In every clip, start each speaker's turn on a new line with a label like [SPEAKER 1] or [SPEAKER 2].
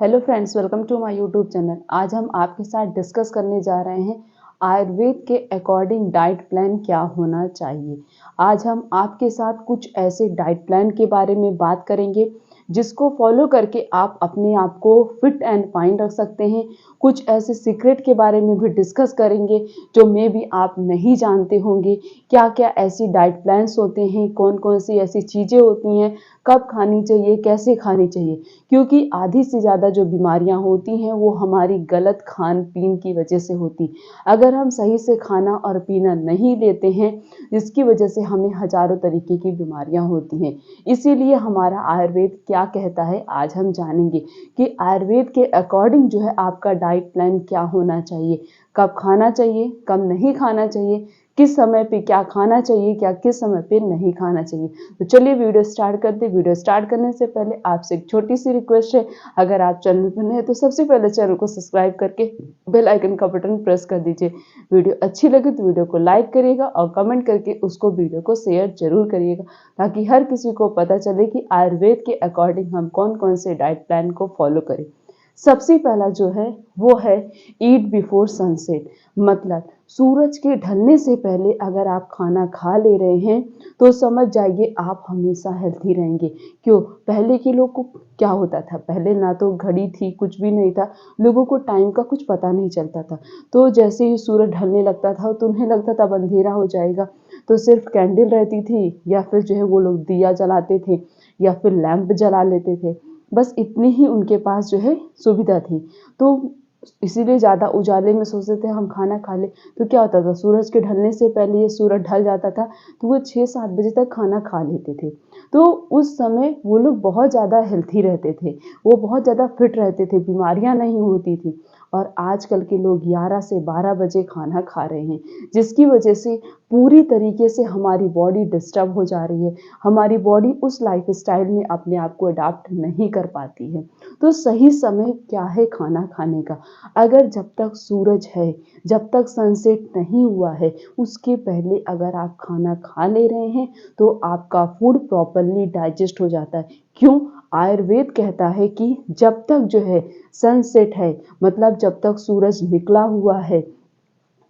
[SPEAKER 1] Hello friends, welcome to my YouTube channel. आज हम आपके साथ डिस्कस करने जा रहे हैं आयुर्वेद के अकॉर्डिंग डाइट प्लान क्या होना चाहिए। आज हम आपके साथ कुछ ऐसे डाइट प्लान के बारे में बात करेंगे जिसको फॉलो करके आप अपने आप को फिट एंड फाइन रख सकते हैं। कुछ ऐसे सीक्रेट के बारे में भी डिस्कस करेंगे जो मे भी आप नहीं जानते होंगे। क्या क्या ऐसी डाइट प्लान्स होते हैं, कौन कौन सी ऐसी चीज़ें होती हैं, कब खानी चाहिए, कैसे खानी चाहिए। क्योंकि आधी से ज़्यादा जो बीमारियां होती हैं वो हमारी गलत खान पीन की वजह से होती। अगर हम सही से खाना और पीना नहीं लेते हैं जिसकी वजह से हमें हजारों तरीके की बीमारियां होती हैं। इसीलिए हमारा आयुर्वेद क्या कहता है आज हम जानेंगे कि आयुर्वेद के अकॉर्डिंग जो है आपका डाइट प्लान क्या होना चाहिए, कब खाना चाहिए, कब नहीं खाना चाहिए, किस समय पे क्या खाना चाहिए, क्या किस समय पे नहीं खाना चाहिए। तो चलिए वीडियो स्टार्ट करते हैं। वीडियो स्टार्ट करने से पहले आपसे एक छोटी सी रिक्वेस्ट है, अगर आप चैनल पर नए हैं तो सबसे पहले चैनल को सब्सक्राइब करके बेल आइकन का बटन प्रेस कर दीजिए। वीडियो अच्छी लगे तो वीडियो को लाइक करिएगा और कमेंट करके उसको वीडियो को शेयर जरूर करिएगा, ताकि हर किसी को पता चले कि आयुर्वेद के अकॉर्डिंग हम कौन कौन से डाइट प्लान को फॉलो करें। सबसे पहला जो है वो है ईट बिफोर सनसेट। मतलब सूरज के ढलने से पहले अगर आप खाना खा ले रहे हैं तो समझ जाइए आप हमेशा हेल्थी रहेंगे। क्यों? पहले के लोग को क्या होता था, पहले ना तो घड़ी थी, कुछ भी नहीं था, लोगों को टाइम का कुछ पता नहीं चलता था। तो जैसे ही सूरज ढलने लगता था तो उन्हें लगता था अब अंधेरा हो जाएगा, तो सिर्फ कैंडल रहती थी या फिर जो है वो लोग दिया जलाते थे या फिर लैंप जला लेते थे। बस इतनी ही उनके पास जो है सुविधा थी। तो इसीलिए ज़्यादा उजाले में सोचते थे हम खाना खा ले। तो क्या होता था, सूरज के ढलने से पहले ये सूरज ढल जाता था तो वो 6-7 बजे तक खाना खा लेते थे। तो उस समय वो लोग बहुत ज़्यादा हेल्थी रहते थे, वो बहुत ज़्यादा फिट रहते थे, बीमारियां नहीं होती थी। और आजकल के लोग 11 से 12 बजे खाना खा रहे हैं, जिसकी वजह से पूरी तरीके से हमारी बॉडी डिस्टर्ब हो जा रही है। हमारी बॉडी उस लाइफ स्टाइल में अपने आप को अडाप्ट नहीं कर पाती है। तो सही समय क्या है खाना खाने का? अगर जब तक सूरज है, जब तक सनसेट नहीं हुआ है, उसके पहले अगर आप खाना खा ले रहे हैं तो आपका फूड प्रॉपरली डाइजेस्ट हो जाता है। क्यों? आयुर्वेद कहता है कि जब तक जो है सनसेट है, मतलब जब तक सूरज निकला हुआ है,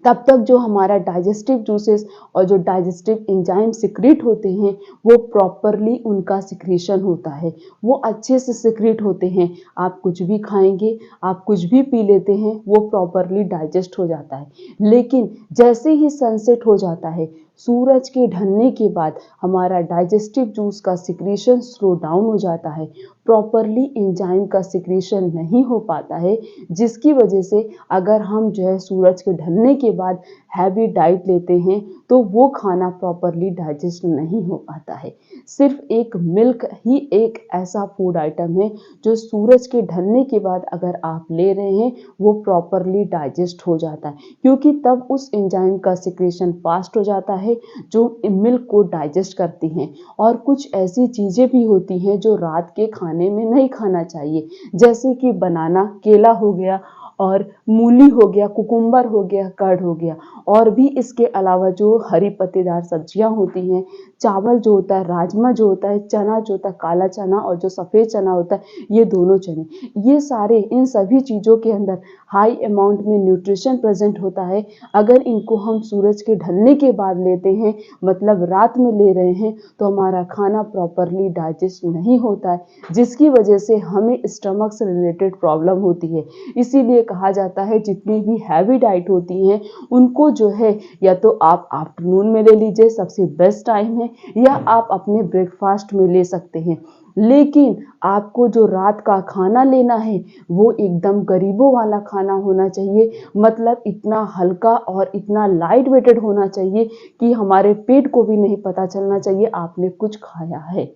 [SPEAKER 1] तब तक जो हमारा डाइजेस्टिव जूसेस और जो डाइजेस्टिव एंजाइम सिक्रीट होते हैं वो प्रॉपरली उनका सिक्रीशन होता है, वो अच्छे से सिक्रीट होते हैं। आप कुछ भी खाएंगे, आप कुछ भी पी लेते हैं, वो प्रॉपरली डाइजेस्ट हो जाता है। लेकिन जैसे ही सनसेट हो जाता है, सूरज के ढलने के बाद हमारा डाइजेस्टिव जूस का सिक्रीशन स्लो डाउन हो जाता है, प्रॉपरली एंजाइम का सिक्रीशन नहीं हो पाता है, जिसकी वजह से अगर हम जो है सूरज के ढलने के बाद हैवी डाइट लेते हैं तो वो खाना प्रॉपरली डाइजेस्ट नहीं हो पाता है। सिर्फ एक मिल्क ही एक ऐसा फूड आइटम है जो सूरज के ढलने के बाद अगर आप ले रहे हैं वो प्रॉपरली डाइजेस्ट हो जाता है, क्योंकि तब उस एंजाइम का सिक्रेशन फास्ट हो जाता है जो मिल्क को डाइजेस्ट करती हैं। और कुछ ऐसी चीज़ें भी होती हैं जो रात के खाने में नहीं खाना चाहिए, जैसे कि बनाना, केला हो गया, और मूली हो गया, कुकुम्बर हो गया, कर्ड हो गया। और भी इसके अलावा जो हरी पत्तेदार सब्जियां होती हैं, चावल जो होता है, राजमा जो होता है, चना जो होता है, काला चना और जो सफ़ेद चना होता है, ये दोनों चने, ये सारे, इन सभी चीज़ों के अंदर हाई अमाउंट में न्यूट्रिशन प्रेजेंट होता है। अगर इनको हम सूरज के ढलने के बाद लेते हैं, मतलब रात में ले रहे हैं, तो हमारा खाना प्रॉपरली डाइजेस्ट नहीं होता है, जिसकी वजह से हमें स्टमक से रिलेटेड प्रॉब्लम होती है। इसीलिए कहा जाता है जितनी भी हैवी डाइट होती हैं उनको जो है या तो आप आफ्टरनून में ले लीजिए, सबसे बेस्ट टाइम है, या आप अपने ब्रेकफास्ट में ले सकते हैं। लेकिन आपको जो रात का खाना लेना है वो एकदम गरीबों वाला खाना होना चाहिए। मतलब इतना हल्का और इतना लाइट वेटेड होना चाहिए कि हमारे पेट को भी नहीं पता चलना चाहिए आपने कुछ खाया है।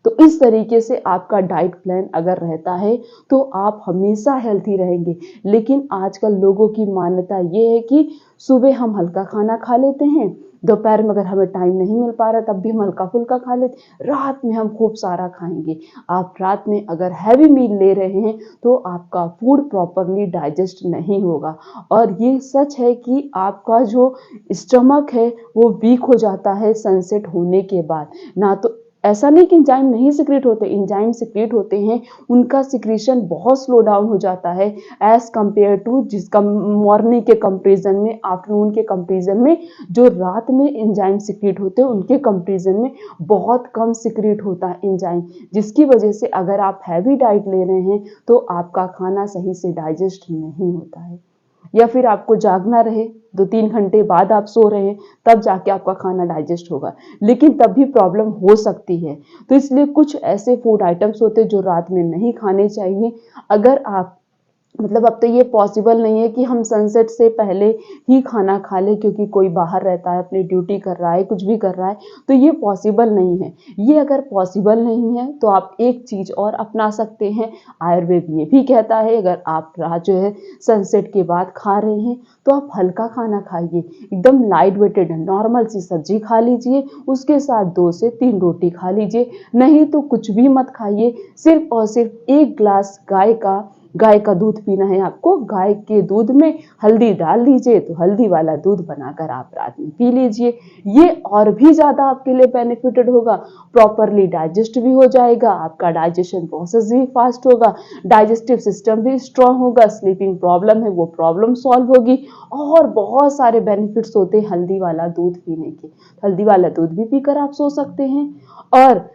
[SPEAKER 1] तो इस तरीके से आपका डाइट प्लान अगर रहता है तो आप हमेशा हेल्थी रहेंगे। लेकिन आजकल लोगों की मान्यता ये है कि सुबह हम हल्का खाना खा लेते हैं, दोपहर में अगर हमें टाइम नहीं मिल पा रहा तब भी हम हल्का फुल्का खा लेते, रात में हम खूब सारा खाएंगे। आप रात में अगर हैवी मील ले रहे हैं तो आपका फूड प्रॉपरली डाइजेस्ट नहीं होगा। और ये सच है कि आपका जो स्टमक है वो वीक हो जाता है सनसेट होने के बाद। ना तो ऐसा नहीं कि एंजाइम नहीं सिक्रेट होते, एंजाइम सिक्रेट होते हैं, उनका सिक्रीशन बहुत स्लो डाउन हो जाता है एज कंपेयर टू जिसका मॉर्निंग के कंपेरिजन में, आफ्टरनून के कंपेरिजन में जो रात में एंजाइम सिक्रेट होते हैं उनके कंपेरिजन में बहुत कम सिक्रेट होता है एंजाइम, जिसकी वजह से अगर आप हैवी डाइट ले रहे हैं तो आपका खाना सही से डाइजेस्ट नहीं होता है, या फिर आपको जागना रहे 2-3 घंटे बाद आप सो रहे हैं तब जाके आपका खाना डाइजेस्ट होगा, लेकिन तब भी प्रॉब्लम हो सकती है। तो इसलिए कुछ ऐसे फूड आइटम्स होते हैं जो रात में नहीं खाने चाहिए। अगर आप मतलब अब तो ये पॉसिबल नहीं है कि हम सनसेट से पहले ही खाना खा लें, क्योंकि कोई बाहर रहता है, अपनी ड्यूटी कर रहा है, कुछ भी कर रहा है, तो ये पॉसिबल नहीं है। ये अगर पॉसिबल नहीं है तो आप एक चीज़ और अपना सकते हैं। आयुर्वेद ये भी कहता है अगर आप रात जो है सनसेट के बाद खा रहे हैं तो आप हल्का खाना खाइए, एकदम लाइट वेटेड नॉर्मल सी सब्जी खा लीजिए, उसके साथ 2 से 3 रोटी खा लीजिए, नहीं तो कुछ भी मत खाइए। सिर्फ और सिर्फ 1 ग्लास गाय का दूध पीना है आपको। गाय के दूध में हल्दी डाल लीजिए, तो हल्दी वाला दूध बनाकर आप रात में पी लीजिए। ये और भी ज़्यादा आपके लिए बेनिफिटेड होगा, प्रॉपरली डाइजेस्ट भी हो जाएगा, आपका डाइजेशन प्रोसेस भी फास्ट होगा, डाइजेस्टिव सिस्टम भी स्ट्रांग होगा, स्लीपिंग प्रॉब्लम है वो प्रॉब्लम सॉल्व होगी, और बहुत सारे बेनिफिट्स होते हैं हल्दी वाला दूध पीने के। हल्दी वाला दूध भी पीकर आप सो सकते हैं। और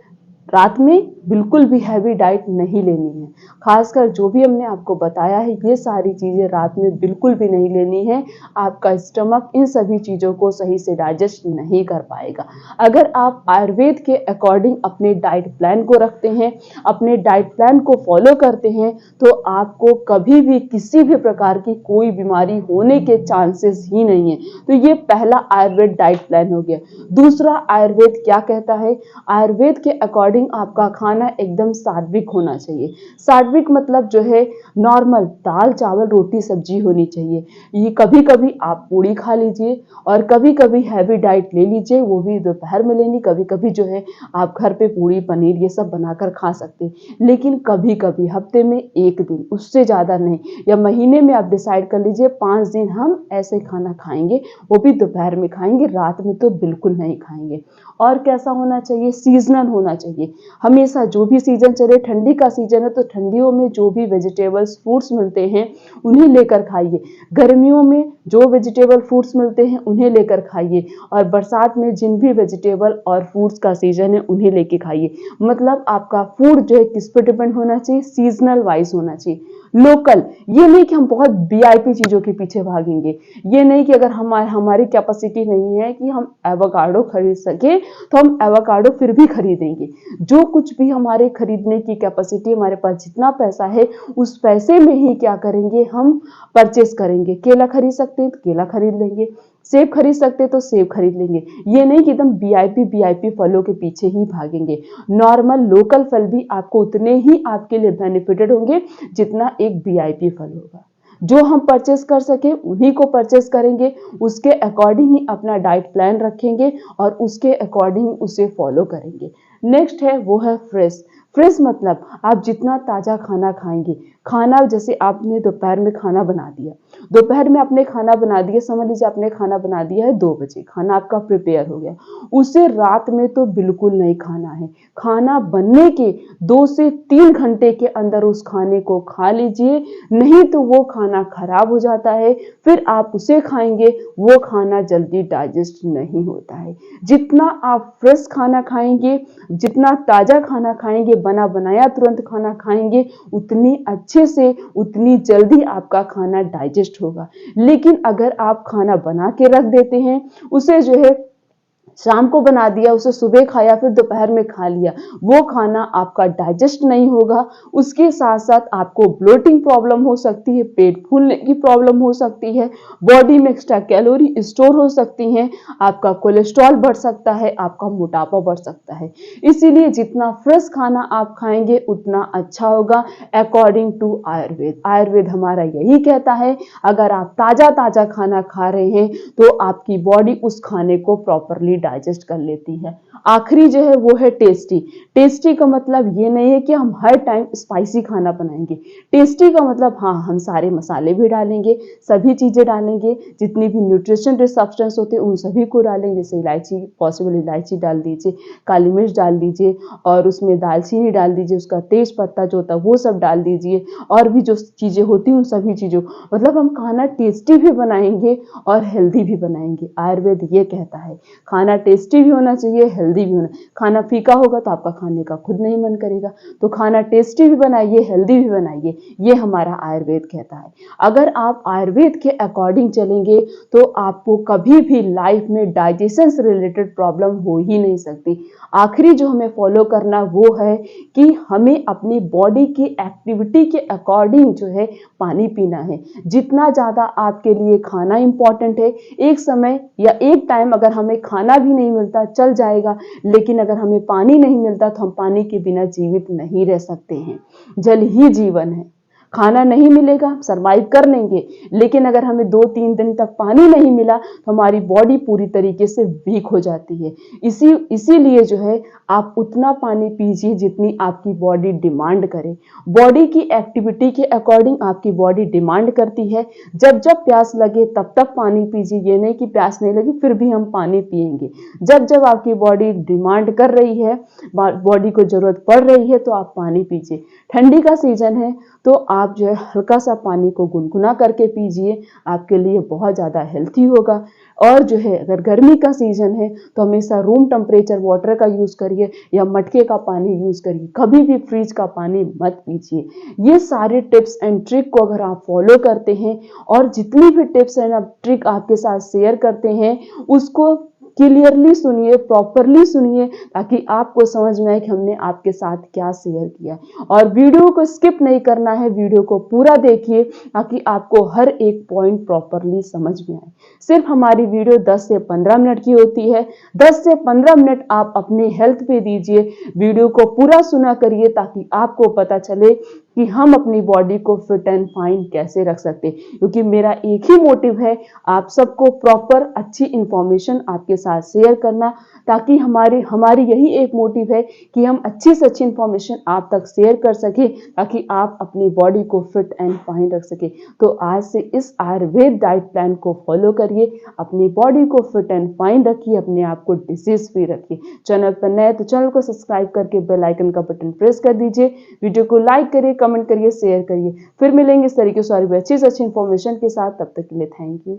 [SPEAKER 1] रात में बिल्कुल भी हैवी डाइट नहीं लेनी है, खासकर जो भी हमने आपको बताया है ये सारी चीज़ें रात में बिल्कुल भी नहीं लेनी है। आपका स्टमक इन सभी चीज़ों को सही से डाइजेस्ट नहीं कर पाएगा। अगर आप आयुर्वेद के अकॉर्डिंग अपने डाइट प्लान को रखते हैं, अपने डाइट प्लान को फॉलो करते हैं, तो आपको कभी भी किसी भी प्रकार की कोई बीमारी होने के चांसेस ही नहीं है। तो ये पहला आयुर्वेद डाइट प्लान हो गया। दूसरा, आयुर्वेद क्या कहता है? आयुर्वेद के अकॉर्डिंग आपका खाना एकदम सात्विक होना चाहिए। सात्विक मतलब जो है नॉर्मल दाल चावल रोटी सब्जी होनी चाहिए। ये कभी कभी आप पूड़ी खा लीजिए और कभी कभी हैवी डाइट ले लीजिए, वो भी दोपहर में लेनी। कभी कभी जो है आप घर पे पूड़ी पनीर ये सब बनाकर खा सकते हैं, लेकिन कभी कभी हफ्ते में 1 दिन, उससे ज़्यादा नहीं, या महीने में आप डिसाइड कर लीजिए 5 दिन हम ऐसे खाना खाएंगे, वो भी दोपहर में खाएंगे, रात में तो बिल्कुल नहीं खाएंगे। और कैसा होना चाहिए? सीजनल होना चाहिए। हमेशा जो भी सीजन चले, ठंडी का सीजन है तो ठंडियों में जो भी वेजिटेबल्स फ्रूट्स मिलते हैं उन्हें लेकर खाइए, गर्मियों में जो वेजिटेबल फ्रूट्स मिलते हैं उन्हें लेकर खाइए, और बरसात में जिन भी वेजिटेबल और फ्रूट्स का सीजन है उन्हें लेके खाइए। मतलब आपका फूड जो है किस पे डिपेंड होना चाहिए? सीजनल वाइज होना चाहिए, लोकल। ये नहीं कि हम बहुत वीआईपी चीज़ों के पीछे भागेंगे, ये नहीं कि अगर हमारी कैपेसिटी नहीं है कि हम एवोकाडो खरीद सके तो हम एवोकाडो फिर भी खरीदेंगे। जो कुछ भी हमारे खरीदने की कैपेसिटी, हमारे पास जितना पैसा है उस पैसे में ही क्या करेंगे, हम परचेस करेंगे। केला खरीद सकते हैं तो केला खरीद लेंगे, सेब खरीद सकते हैं तो सेब खरीद लेंगे। ये नहीं कि एकदम वीआईपी फलों के पीछे ही भागेंगे। नॉर्मल लोकल फल भी आपको उतने ही आपके लिए बेनिफिटेड होंगे जितना एक वीआईपी फल होगा। जो हम परचेस कर सके उन्हीं को परचेस करेंगे, उसके अकॉर्डिंग ही अपना डाइट प्लान रखेंगे और उसके अकॉर्डिंग उसे फॉलो करेंगे। नेक्स्ट है वो है फ्रेश। फ्रेश मतलब आप जितना ताज़ा खाना खाएंगे, खाना जैसे आपने दोपहर में खाना बना दिया, दोपहर में आपने खाना बना दिया, समझ लीजिए आपने खाना बना दिया है 2 बजे, खाना आपका प्रिपेयर हो गया, उसे रात में तो बिल्कुल नहीं खाना है। खाना बनने के 2 से 3 घंटे के अंदर उस खाने को खा लीजिए, नहीं तो वो खाना खराब हो जाता है, फिर आप उसे खाएंगे, वो खाना जल्दी डाइजेस्ट नहीं होता है। जितना आप फ्रेश खाना खाएंगे, जितना ताज़ा खाना खाएंगे, बना बनाया तुरंत खाना खाएंगे, उतनी अच्छे से, उतनी जल्दी आपका खाना डाइजेस्ट होगा। लेकिन अगर आप खाना बना के रख देते हैं, उसे जो है शाम को बना दिया, उसे सुबह खाया, फिर दोपहर में खा लिया, वो खाना आपका डाइजेस्ट नहीं होगा। उसके साथ साथ आपको ब्लोटिंग प्रॉब्लम हो सकती है, पेट फूलने की प्रॉब्लम हो सकती है, बॉडी में एक्स्ट्रा कैलोरी स्टोर हो सकती हैं, आपका कोलेस्ट्रॉल बढ़ सकता है, आपका मोटापा बढ़ सकता है। इसीलिए जितना फ्रेश खाना आप खाएंगे उतना अच्छा होगा अकॉर्डिंग टू आयुर्वेद। आयुर्वेद हमारा यही कहता है, अगर आप ताज़ा ताज़ा खाना खा रहे हैं तो आपकी बॉडी उस खाने को प्रॉपरली डाइजेस्ट कर लेती है। आखिरी जो है वो है टेस्टी। टेस्टी का मतलब ये नहीं है कि हम हर टाइम स्पाइसी खाना बनाएंगे। टेस्टी का मतलब हाँ, हम सारे मसाले भी डालेंगे, सभी चीज़ें डालेंगे, जितनी भी न्यूट्रिशन रिच सब्सटेंस होते हैं उन सभी को डालेंगे। जैसे इलायची, पॉसिबल इलायची डाल दीजिए, काली मिर्च डाल दीजिए और उसमें दालचीनी डाल दीजिए, उसका तेज पत्ता जो होता है वो सब डाल दीजिए, और भी जो चीज़ें होती हैं उन सभी चीज़ों, मतलब हम खाना टेस्टी भी बनाएंगे और हेल्दी भी बनाएंगे। आयुर्वेद ये कहता है खाना टेस्टी भी होना चाहिए, हेल्दी भी होना। खाना फीका होगा तो आपका खाने का खुद नहीं मन करेगा, तो खाना टेस्टी भी बनाइए, हेल्दी भी बनाइए, ये हमारा आयुर्वेद कहता है। अगर आप आयुर्वेद के अकॉर्डिंग चलेंगे तो आपको कभी भी लाइफ में डाइजेशन से रिलेटेड प्रॉब्लम हो ही नहीं सकती। आखिरी जो हमें फॉलो करना वो है कि हमें अपनी बॉडी की एक्टिविटी के अकॉर्डिंग जो है पानी पीना है। जितना ज़्यादा आपके लिए खाना इंपॉर्टेंट है, एक समय या एक टाइम अगर हमें खाना भी नहीं मिलता चल जाएगा, लेकिन अगर हमें पानी नहीं मिलता तो हम पानी के बिना जीवित नहीं रह सकते हैं। जल ही जीवन है। खाना नहीं मिलेगा, सर्वाइव कर लेंगे, लेकिन अगर हमें 2-3 दिन तक पानी नहीं मिला तो हमारी बॉडी पूरी तरीके से वीक हो जाती है। इसीलिए जो है आप उतना पानी पीजिए जितनी आपकी बॉडी डिमांड करे। बॉडी की एक्टिविटी के अकॉर्डिंग आपकी बॉडी डिमांड करती है। जब जब प्यास लगे तब तक पानी पीजिए, ये नहीं कि प्यास नहीं लगी फिर भी हम पानी पिएंगे। जब जब आपकी बॉडी डिमांड कर रही है, बॉडी को जरूरत पड़ रही है, तो आप पानी पीजिए। ठंडी का सीजन है तो आप जो है हल्का सा पानी को गुनगुना करके पीजिए, आपके लिए बहुत ज़्यादा हेल्थी होगा। और जो है अगर गर्मी का सीजन है तो हमेशा रूम टेम्परेचर वाटर का यूज़ करिए या मटके का पानी यूज़ करिए, कभी भी फ्रिज का पानी मत पीजिए। ये सारे टिप्स एंड ट्रिक को अगर आप फॉलो करते हैं और जितनी भी टिप्स एंड ट्रिक आपके साथ शेयर करते हैं उसको क्लियरली सुनिए, प्रॉपरली सुनिए, ताकि आपको समझ में आए कि हमने आपके साथ क्या शेयर किया। और वीडियो को स्किप नहीं करना है, वीडियो को पूरा देखिए ताकि आपको हर एक पॉइंट प्रॉपरली समझ में आए। सिर्फ हमारी वीडियो 10 से 15 मिनट की होती है। 10 से 15 मिनट आप अपनी हेल्थ पे दीजिए, वीडियो को पूरा सुना करिए ताकि आपको पता चले कि हम अपनी बॉडी को फिट एंड फाइन कैसे रख सकते हैं। क्योंकि मेरा एक ही मोटिव है, आप सबको प्रॉपर अच्छी इंफॉर्मेशन आपके साथ शेयर करना, ताकि हमारी यही एक मोटिव है कि हम अच्छी से अच्छी इंफॉर्मेशन आप तक शेयर कर सके ताकि आप अपनी बॉडी को फिट एंड फाइन रख सके। तो आज से इस आयुर्वेद डाइट प्लान को फॉलो करिए, अपनी बॉडी को फिट एंड फाइन रखिए, अपने आप को डिजीज फ्री रखिए। चैनल पर नए तो चैनल को सब्सक्राइब करके बेल आइकन का बटन प्रेस कर दीजिए, वीडियो को लाइक करिए, कमेंट करिए, शेयर करिए। फिर मिलेंगे इस तरीके से और भी अच्छी से अच्छी इंफॉर्मेशन के साथ। तब तक के लिए थैंक यू।